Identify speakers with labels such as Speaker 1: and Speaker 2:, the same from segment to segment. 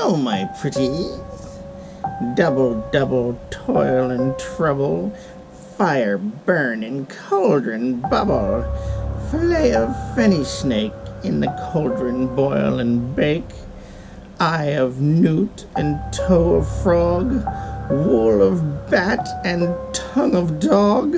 Speaker 1: Hello, my pretties. Double toil and trouble, fire burn and cauldron bubble, fillet of fenny snake in the cauldron boil and bake, eye of newt and toe of frog, wool of bat and tongue of dog,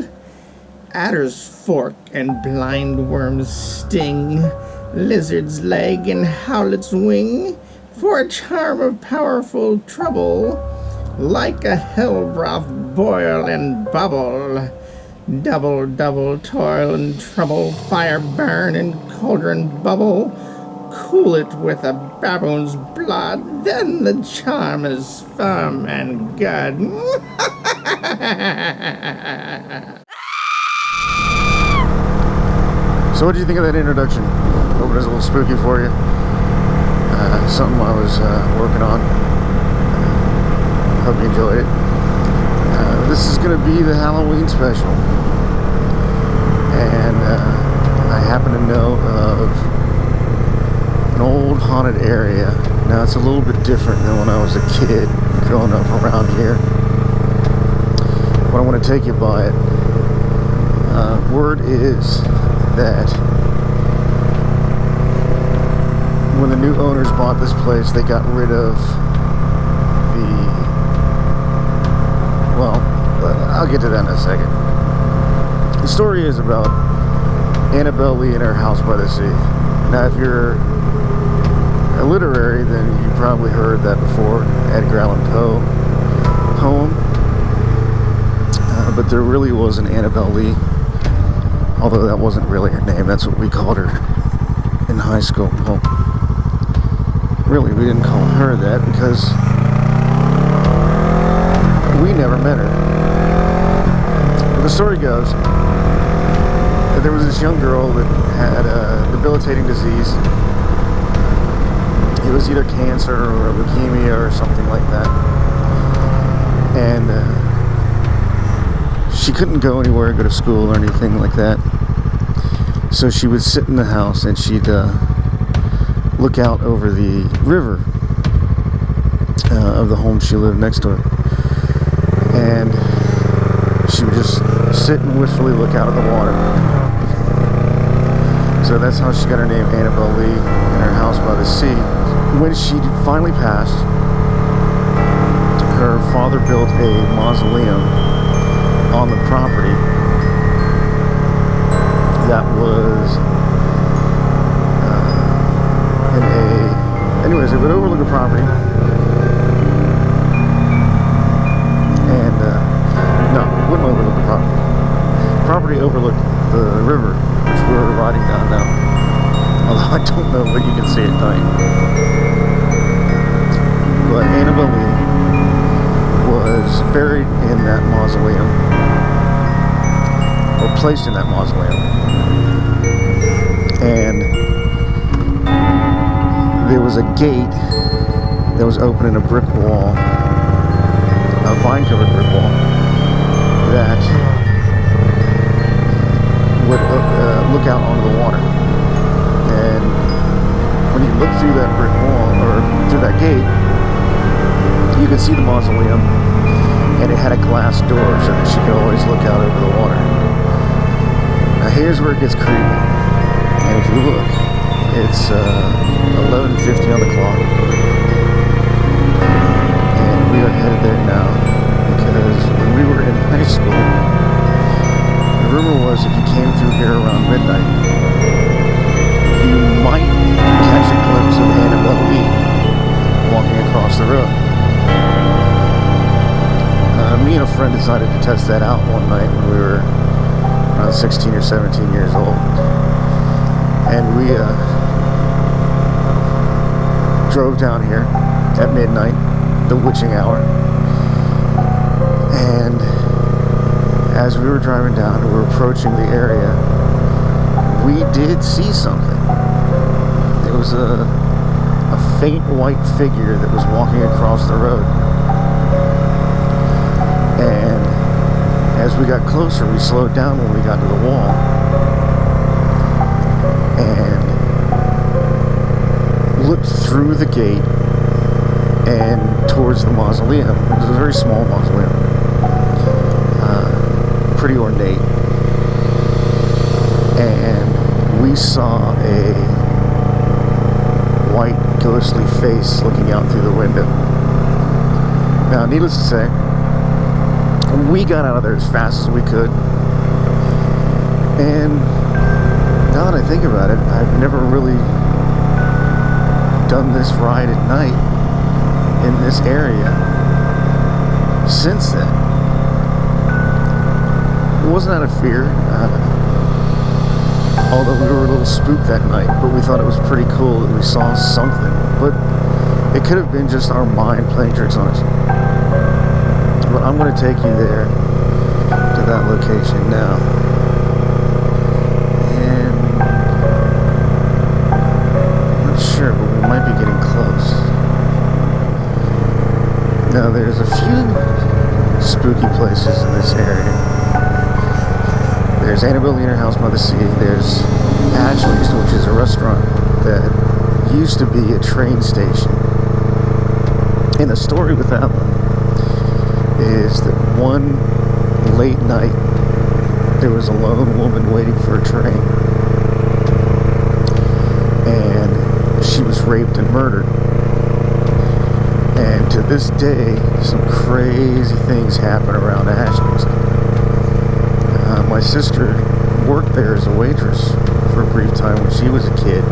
Speaker 1: adder's fork and blind worm's sting, lizard's leg and howlet's wing, for a charm of powerful trouble, like a hell broth boil and bubble. Double toil and trouble, fire burn and cauldron bubble, cool it with a baboon's blood, then the charm is firm and good.
Speaker 2: So what do you think of that introduction? Hope it was a little spooky for you. Something I was working on. Hope you enjoyed it. This is going to be the Halloween special. And I happen to know of an old haunted area. Now it's a little bit different than when I was a kid growing up around here. But I want to take you by it. Word is that when the new owners bought this place, they got rid of the, well, I'll get to that in a second. The story is about Annabelle Lee and her house by the sea. Now, if you're a literary, then you probably heard that before, Edgar Allan Poe poem. But there really was an Annabelle Lee, although that wasn't really her name. That's what we called her in high school. Well, really, we didn't call her that because we never met her. But the story goes that there was this young girl that had a debilitating disease. It was either cancer or leukemia or something like that. And she couldn't go anywhere, go to school or anything like that. So she would sit in the house and she'd look out over the river of the home she lived next to it. And she would just sit and wistfully look out at the water. So that's how she got her name, Annabelle Lee, in her house by the sea. When she finally passed, her father built a mausoleum on the property that was anyways, it would overlook the property. And no, it wouldn't overlook the property. The property overlooked the river, which we were riding down now. Although I don't know, but you can see it at night. But Annabelle Lee was buried in that mausoleum, or placed in that mausoleum. And there was a gate that was open in a brick wall, a vine-covered brick wall, that would look out onto the water. And when you look through that brick wall, or through that gate, you could see the mausoleum, and it had a glass door so that she could always look out over the water. Now here's where it gets creepy. And if you look, it's 11:50 on the clock, and we are headed there now because when we were in high school, the rumor was if you came through here around midnight, you might catch a glimpse of Annabelle Lee walking across the road. Me and a friend decided to test that out one night when we were around 16 or 17 years old. And we drove down here at midnight, the witching hour. And as we were driving down and we were approaching the area, we did see something. It was a faint white figure that was walking across the road. And as we got closer, we slowed down when we got to the wall. And looked through the gate and towards the mausoleum. It was a very small mausoleum, pretty ornate, and we saw a white ghostly face looking out through the window. Now, needless to say, we got out of there as fast as we could, and now that I think about it, I've never really done this ride at night in this area since then. It wasn't out of fear, although we were a little spooked that night, but we thought it was pretty cool that we saw something. But it could have been just our mind playing tricks on us. But I'm going to take you there to that location now. And I'm not sure, but we might be getting close. Now, there's a few spooky places in this area. There's Annabelle Leaner House by the Sea. There's Ashley's, which is a restaurant that used to be a train station. And the story with that one is that one late night, there was a lone woman waiting for a train. And she was raped and murdered. And to this day, some crazy things happen around Ashley's. My sister worked there as a waitress for a brief time when she was a kid.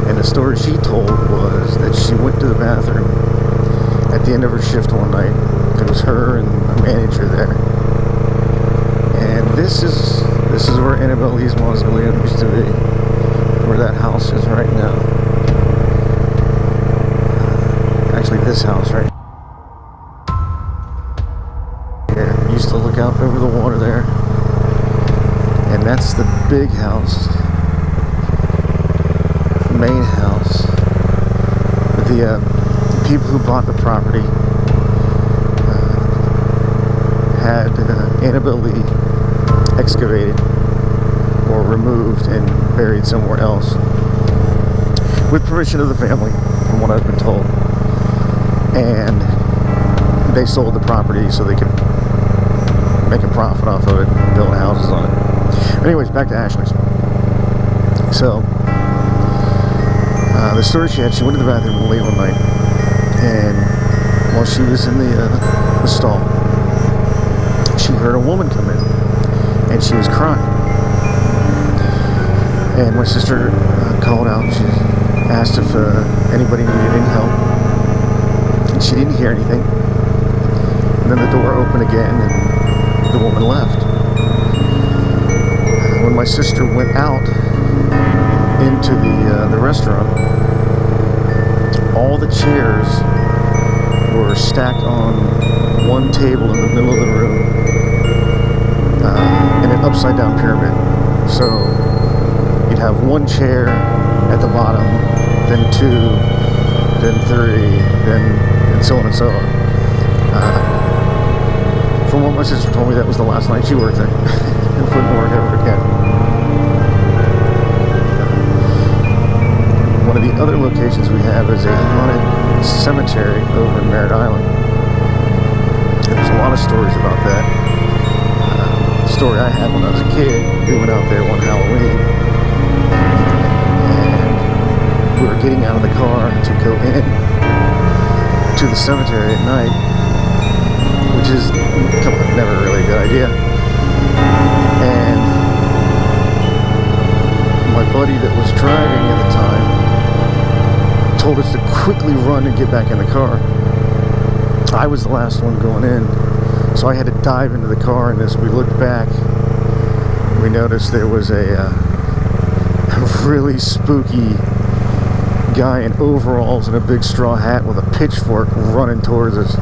Speaker 2: And the story she told was that she went to the bathroom at the end of her shift one night. It was her and a manager there. And this is where Annabelle Lee's mausoleum used to be, where that house is right now. Actually, this house right here. Used to look out over the water there. And that's the big house, the main house. The people who bought the property had Annabelle Lee excavated or removed and buried somewhere else, with permission of the family, from what I've been told. And they sold the property so they could make a profit off of it and build houses on it. Anyways, back to Ashley's. So, the story she had, she went to the bathroom late one night, and while she was in the stall, she heard a woman come in, and she was crying. And my sister called out, and she asked if anybody needed any help, and she didn't hear anything. And then the door opened again, and the woman left. When my sister went out into the restaurant, all the chairs were stacked on one table in the middle of the room, in an upside down pyramid. So you'd have one chair at the bottom, then two, then three, and so on and so on. From what my sister told me, that was the last night she worked there. It wouldn't work ever again. One of the other locations we have is a haunted cemetery over in Merritt Island. And there's a lot of stories about that. The story I had when I was a kid, we went out there one Halloween, and we were getting out of the car to go in to the cemetery at night, which is never really a good idea. And my buddy that was driving at the time told us to quickly run and get back in the car. I was the last one going in, so I had to dive into the car, and as we looked back, we noticed there was a really spooky guy in overalls and a big straw hat with a pitchfork running towards us.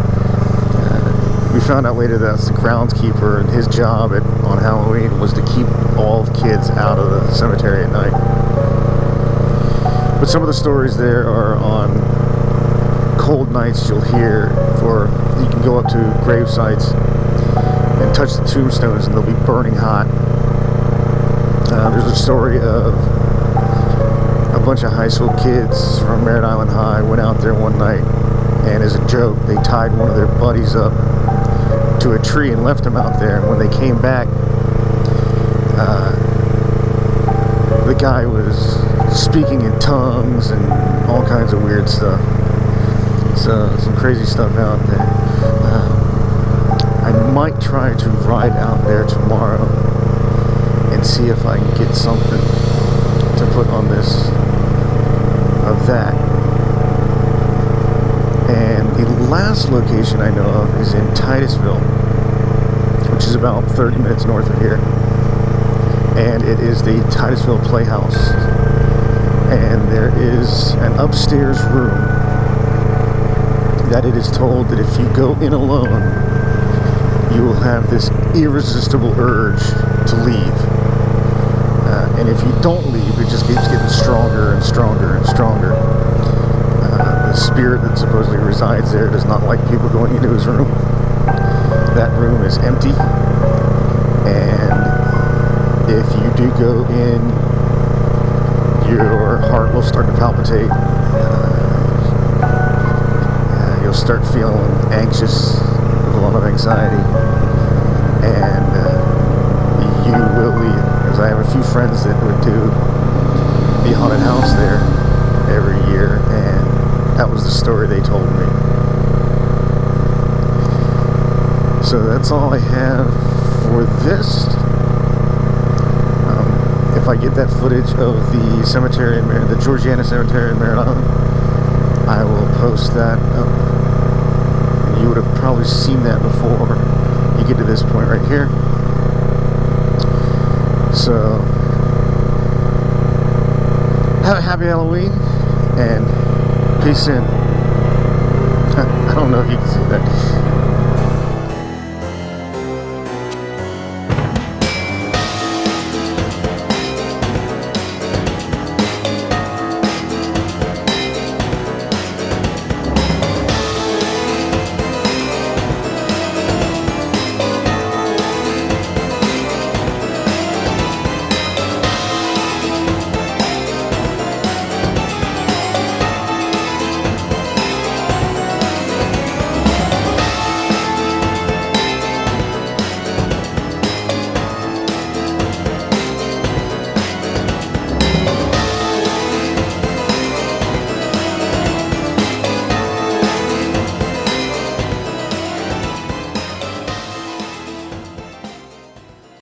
Speaker 2: We found out later that's the groundskeeper, and his job on Halloween was to keep all the kids out of the cemetery at night. But some of the stories there are on cold nights you'll hear, or you can go up to grave sites and touch the tombstones and they'll be burning hot. There's a story of a bunch of high school kids from Merritt Island High went out there one night, and as a joke, they tied one of their buddies up to a tree and left him out there. And when they came back, the guy was speaking in tongues and all kinds of weird stuff. So some crazy stuff out there. I might try to ride out there tomorrow and see if I can get something to put on this of that. And the last location I know of is in Titusville, which is about 30 minutes north of here. And it is the Titusville Playhouse. And there is an upstairs room that it is told that if you go in alone, you will have this irresistible urge to leave. And if you don't leave, it just keeps getting stronger and stronger and stronger. The spirit that supposedly resides there does not like people going into his room. That room is empty, and if you do go in, your heart will start to palpitate. You'll start feeling anxious with a lot of anxiety, and you will leave. Because I have a few friends that would do the haunted house there every year, and that was the story they told me. So that's all I have for this. If I get that footage of the cemetery in the Georgiana Cemetery in Merritt Island, I will post that up. And you would have probably seen that before you get to this point right here. So, have a happy Halloween, and peace in. I don't know if you can